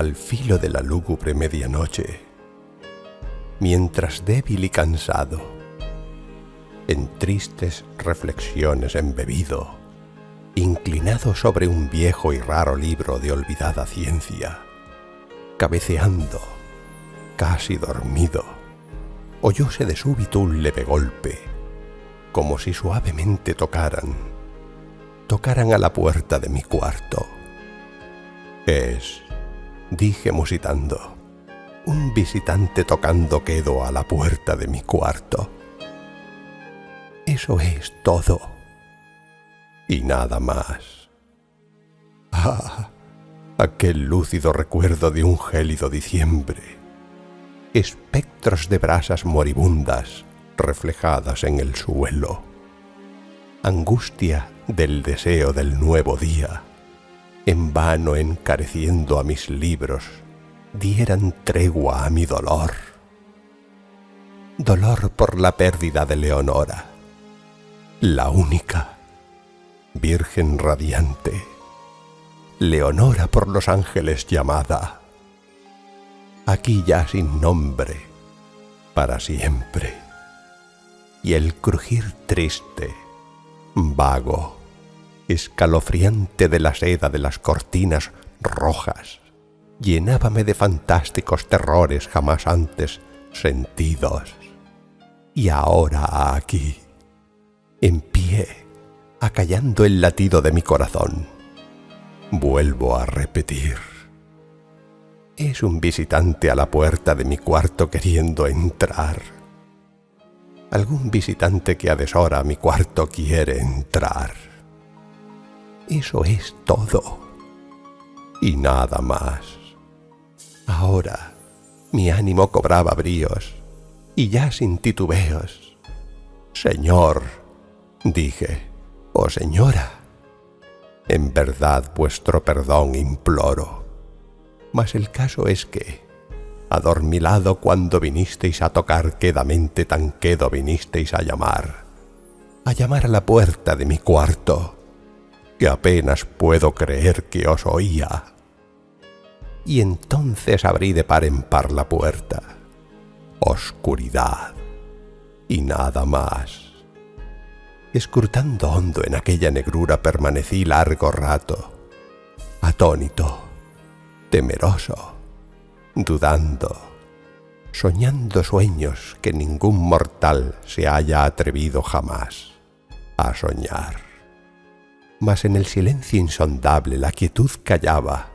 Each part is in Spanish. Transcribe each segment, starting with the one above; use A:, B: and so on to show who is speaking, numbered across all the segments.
A: al filo de la lúgubre medianoche, mientras débil y cansado, en tristes reflexiones embebido, inclinado sobre un viejo y raro libro de olvidada ciencia, cabeceando, casi dormido, oyóse de súbito un leve golpe, como si suavemente tocaran a la puerta de mi cuarto. Es, dije musitando, un visitante tocando quedo a la puerta de mi cuarto. Eso es todo. Y nada más. Ah, aquel lúcido recuerdo de un gélido diciembre. Espectros de brasas moribundas reflejadas en el suelo. Angustia del deseo del nuevo día, en vano encareciendo a mis libros, dieran tregua a mi dolor. Dolor por la pérdida de Leonora, la única, virgen radiante. Leonora por los ángeles llamada, aquí ya sin nombre, para siempre. Y el crujir triste, vago, escalofriante de la seda de las cortinas rojas, llenábame de fantásticos terrores jamás antes sentidos. Y ahora aquí, en pie, acallando el latido de mi corazón, vuelvo a repetir. Es un visitante a la puerta de mi cuarto queriendo entrar. Algún visitante que a deshora a mi cuarto quiere entrar. Eso es todo. Y nada más. Ahora mi ánimo cobraba bríos, y ya sin titubeos. Señor, dije, o señora, en verdad vuestro perdón imploro. Mas el caso es que, adormilado cuando vinisteis a tocar quedamente tan quedo vinisteis a llamar a la puerta de mi cuarto, que apenas puedo creer que os oía. Y entonces abrí de par en par la puerta. Oscuridad y nada más. Escrutando hondo en aquella negrura permanecí largo rato, atónito, temeroso, dudando, soñando sueños que ningún mortal se haya atrevido jamás a soñar. Mas en el silencio insondable la quietud callaba,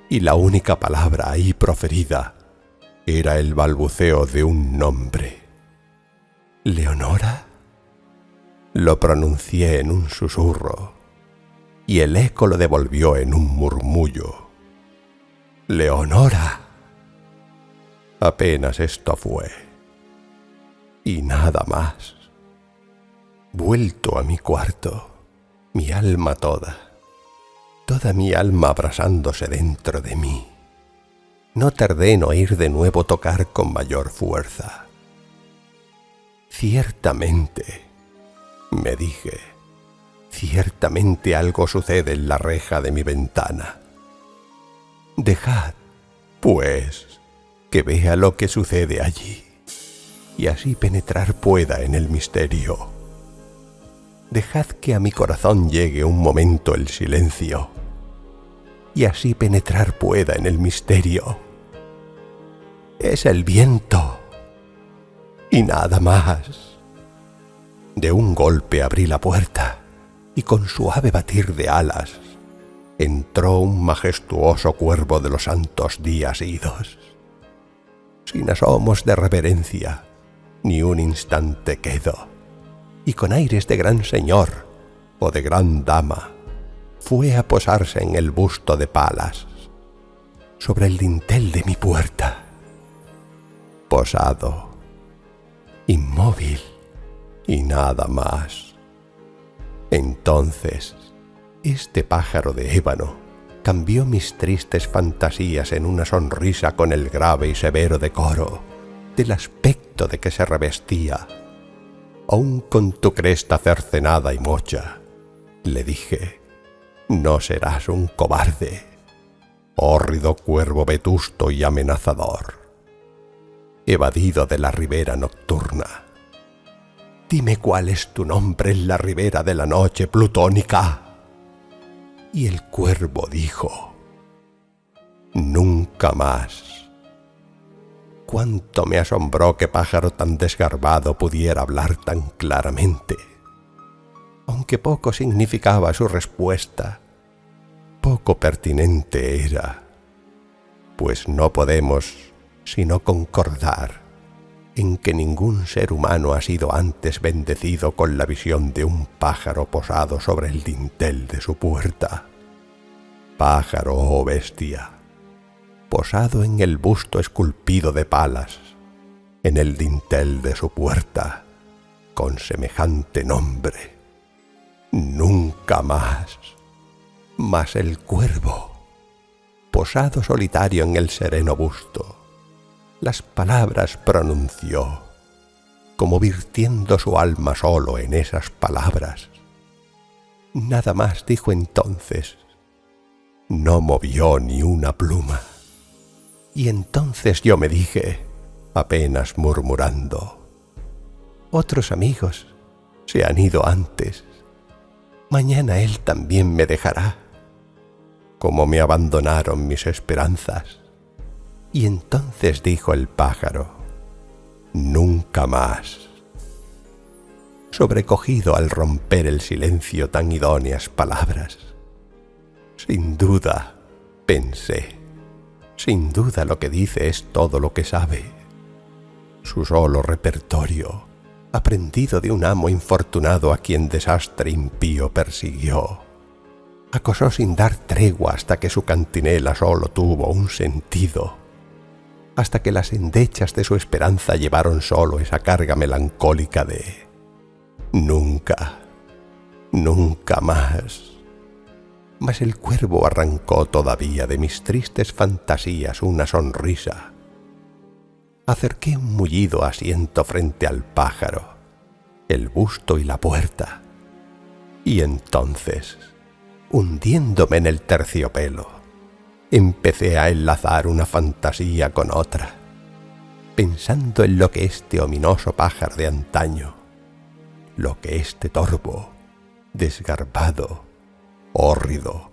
A: y la única palabra ahí proferida era el balbuceo de un nombre. ¿Leonora? Lo pronuncié en un susurro, y el eco lo devolvió en un murmullo. ¡Leonora! Apenas esto fue, y nada más. Vuelto a mi cuarto, mi alma toda mi alma abrasándose dentro de mí. No tardé en oír de nuevo tocar con mayor fuerza. Ciertamente, me dije, ciertamente algo sucede en la reja de mi ventana. Dejad, pues, que vea lo que sucede allí, y así penetrar pueda en el misterio. Dejad que a mi corazón llegue un momento el silencio, y así penetrar pueda en el misterio. Es el viento, y nada más. De un golpe abrí la puerta, y con suave batir de alas, entró un majestuoso cuervo de los santos días idos. Sin asomos de reverencia, ni un instante quedó, y con aires de gran señor o de gran dama, fue a posarse en el busto de Palas, sobre el dintel de mi puerta. Posado, inmóvil, y nada más. Entonces, este pájaro de ébano cambió mis tristes fantasías en una sonrisa con el grave y severo decoro del aspecto de que se revestía. Aún con tu cresta cercenada y mocha, le dije, no serás un cobarde. hórrido cuervo vetusto y amenazador, evadido de la ribera nocturna. Dime cuál es tu nombre en la ribera de la noche plutónica. Y el cuervo dijo: nunca más. Cuánto me asombró que pájaro tan desgarbado pudiera hablar tan claramente. Aunque poco significaba su respuesta, poco pertinente era, pues no podemos sino concordar en que ningún ser humano ha sido antes bendecido con la visión de un pájaro posado sobre el dintel de su puerta. Pájaro o bestia, posado en el busto esculpido de palas, en el dintel de su puerta, con semejante nombre. Nunca más. Mas el cuervo, posado solitario en el sereno busto, las palabras pronunció, como virtiendo su alma solo en esas palabras. Nada más dijo entonces, no movió ni una pluma. Y entonces yo me dije, apenas murmurando: otros amigos se han ido antes, mañana él también me dejará, como me abandonaron mis esperanzas. Y entonces dijo el pájaro: nunca más. Sobrecogido al romper el silencio tan idóneas palabras, sin duda, pensé, sin duda lo que dice es todo lo que sabe. Su solo repertorio, aprendido de un amo infortunado a quien desastre impío persiguió, acosó sin dar tregua hasta que su cantinela solo tuvo un sentido, hasta que las endechas de su esperanza llevaron solo esa carga melancólica de nunca, nunca más. Mas el cuervo arrancó todavía de mis tristes fantasías una sonrisa. Acerqué un mullido asiento frente al pájaro, el busto y la puerta, y entonces, hundiéndome en el terciopelo, empecé a enlazar una fantasía con otra, pensando en lo que este ominoso pájaro de antaño, lo que este torvo, desgarbado, hórrido,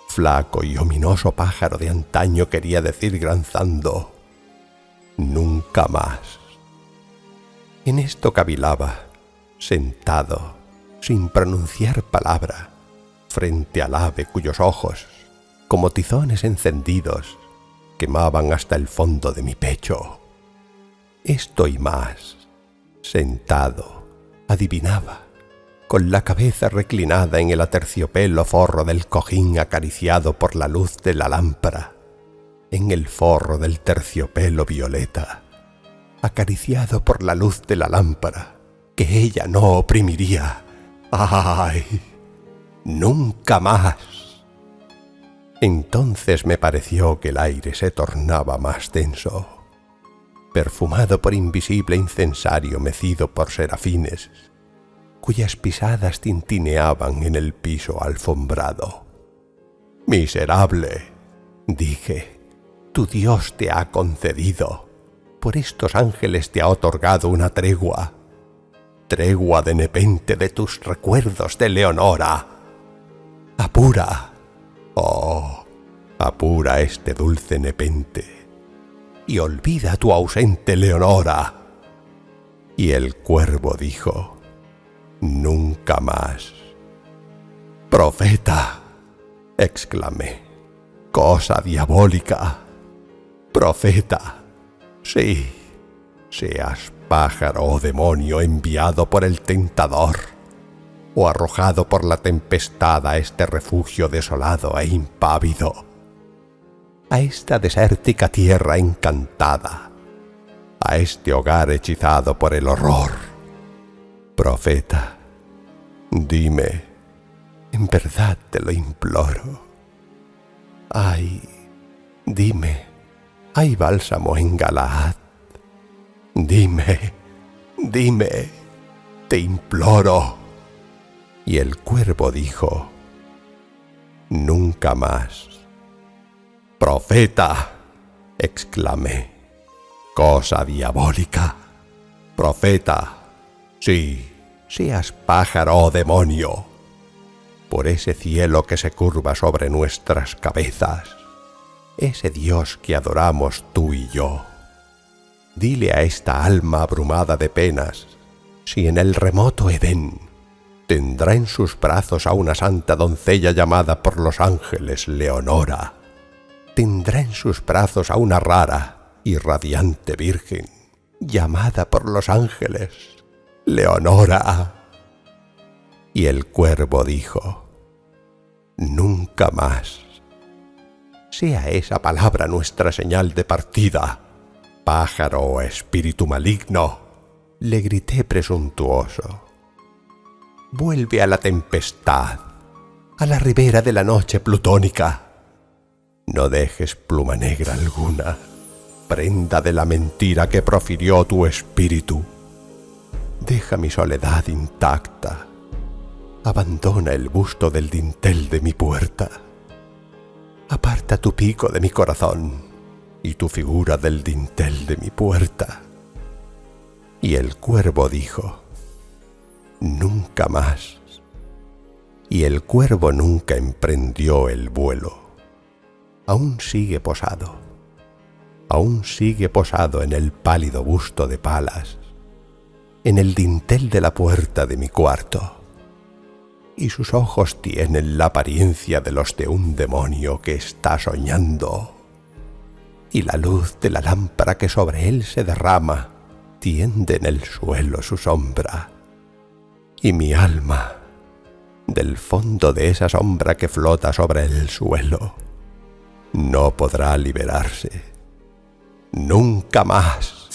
A: flaco y ominoso pájaro de antaño quería decir granzando: nunca más. En esto cavilaba, sentado, sin pronunciar palabra, frente al ave cuyos ojos, como tizones encendidos, quemaban hasta el fondo de mi pecho. Esto y más, sentado, adivinaba, con la cabeza reclinada en el aterciopelo forro del cojín acariciado por la luz de la lámpara, en el forro del terciopelo violeta, acariciado por la luz de la lámpara, que ella no oprimiría. ¡Ay! ¡Nunca más! Entonces me pareció que el aire se tornaba más denso, perfumado por invisible incensario mecido por serafines, cuyas pisadas tintineaban en el piso alfombrado. «Miserable», dije, «tu Dios te ha concedido, por estos ángeles te ha otorgado una tregua de nepente de tus recuerdos de Leonora. Apura, oh, apura este dulce nepente y olvida tu ausente Leonora». Y el cuervo dijo: «Nunca más». «Profeta», exclamé, «cosa diabólica». «Profeta, sí, seas pájaro o demonio enviado por el tentador, o arrojado por la tempestad a este refugio desolado e impávido, a esta desértica tierra encantada, a este hogar hechizado por el horror. Profeta, dime, en verdad te lo imploro. Ay, dime, ¿hay bálsamo en Galaad? Dime, dime, te imploro». Y el cuervo dijo: «Nunca más. «Profeta», exclamé, «cosa diabólica. Profeta, sí, seas pájaro o demonio, por ese cielo que se curva sobre nuestras cabezas, ese Dios que adoramos tú y yo. Dile a esta alma abrumada de penas si en el remoto Edén tendrá en sus brazos a una santa doncella llamada por los ángeles Leonora. Tendrá en sus brazos a una rara y radiante virgen llamada por los ángeles Leonora. Y el cuervo dijo: nunca más. Sea esa palabra nuestra señal de partida, pájaro o espíritu maligno, le grité presuntuoso. Vuelve a la tempestad, a la ribera de la noche plutónica. No dejes pluma negra alguna, prenda de la mentira que profirió tu espíritu. Deja mi soledad intacta. Abandona el busto del dintel de mi puerta. Aparta tu pico de mi corazón y tu figura del dintel de mi puerta. Y el cuervo dijo: nunca más. Y el cuervo nunca emprendió el vuelo. Aún sigue posado en el pálido busto de Palas, en el dintel de la puerta de mi cuarto, y sus ojos tienen la apariencia de los de un demonio que está soñando, y la luz de la lámpara que sobre él se derrama tiende en el suelo su sombra, y mi alma, del fondo de esa sombra que flota sobre el suelo, no podrá liberarse. Nunca más.